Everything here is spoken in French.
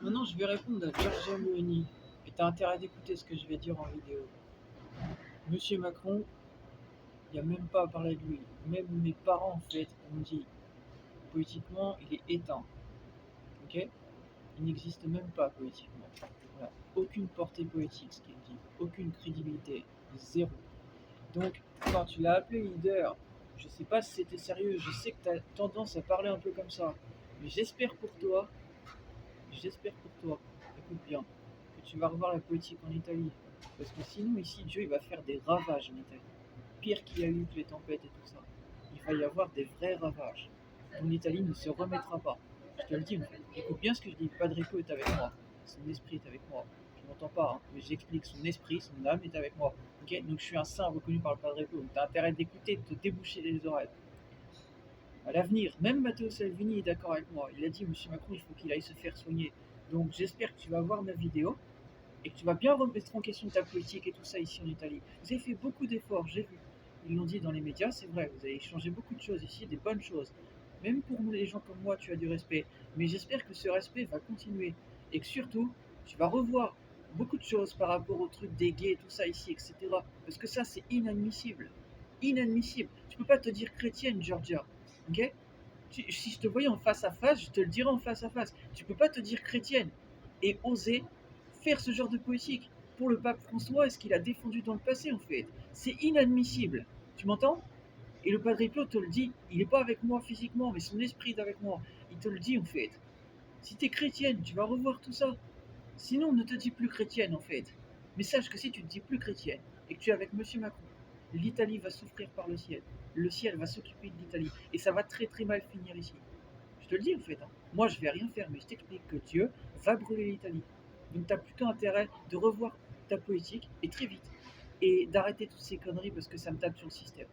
Maintenant, je vais répondre à Giorgia Meloni. Et t'as intérêt d'écouter ce que je vais dire en vidéo. Monsieur Macron, il n'y a même pas à parler de lui. Même mes parents, en fait, ont dit, politiquement, il est éteint. Ok? Il n'existe même pas politiquement. Voilà. Aucune portée politique, ce qu'il dit. Aucune crédibilité. Zéro. Donc, quand tu l'as appelé leader, je sais pas si c'était sérieux. Je sais que tu as tendance à parler un peu comme ça. Mais j'espère pour toi, écoute bien, que tu vas revoir la politique en Italie. Parce que sinon, ici, Dieu, il va faire des ravages en Italie. Pire qu'il y a eu que les tempêtes et tout ça. Il va y avoir des vrais ravages. Ton Italie ne se remettra pas. Je te le dis, en fait. Écoute bien ce que je dis. Padrico est avec moi. Son esprit est avec moi. Je m'entends pas, hein, mais j'explique. Son esprit, son âme est avec moi. Ok. Donc je suis un saint reconnu par le Padrico. Donc tu as intérêt d'écouter, de te déboucher les oreilles. À l'avenir, même Matteo Salvini est d'accord avec moi. Il a dit, Monsieur Macron, il faut qu'il aille se faire soigner. Donc j'espère que tu vas voir ma vidéo et que tu vas bien remettre en question ta politique et tout ça ici en Italie. Vous avez fait beaucoup d'efforts, j'ai vu. Ils l'ont dit dans les médias, c'est vrai, vous avez changé beaucoup de choses ici, des bonnes choses. Même pour les gens comme moi, tu as du respect. Mais j'espère que ce respect va continuer. Et que surtout, tu vas revoir beaucoup de choses par rapport au truc des gays et tout ça ici, etc. Parce que ça, c'est inadmissible. Inadmissible. Tu peux pas te dire chrétienne, Georgia. Ok? Si je te voyais en face à face, je te le dirais en face à face. Tu peux pas te dire chrétienne et oser faire ce genre de politique pour le pape François et ce qu'il a défendu dans le passé en fait. C'est inadmissible. Tu m'entends? Et le Padre Pio te le dit, il n'est pas avec moi physiquement, mais son esprit est avec moi. Il te le dit en fait. Si tu es chrétienne, tu vas revoir tout ça. Sinon, ne te dis plus chrétienne en fait. Mais sache que si tu te dis plus chrétienne et que tu es avec Monsieur Macron, l'Italie va souffrir par le ciel. Le ciel va s'occuper de l'Italie et ça va très très mal finir ici. Je te le dis en fait, hein. Moi je vais rien faire, mais je t'explique que Dieu va brûler l'Italie. Donc tu as plutôt intérêt de revoir ta politique et très vite et d'arrêter toutes ces conneries parce que ça me tape sur le système.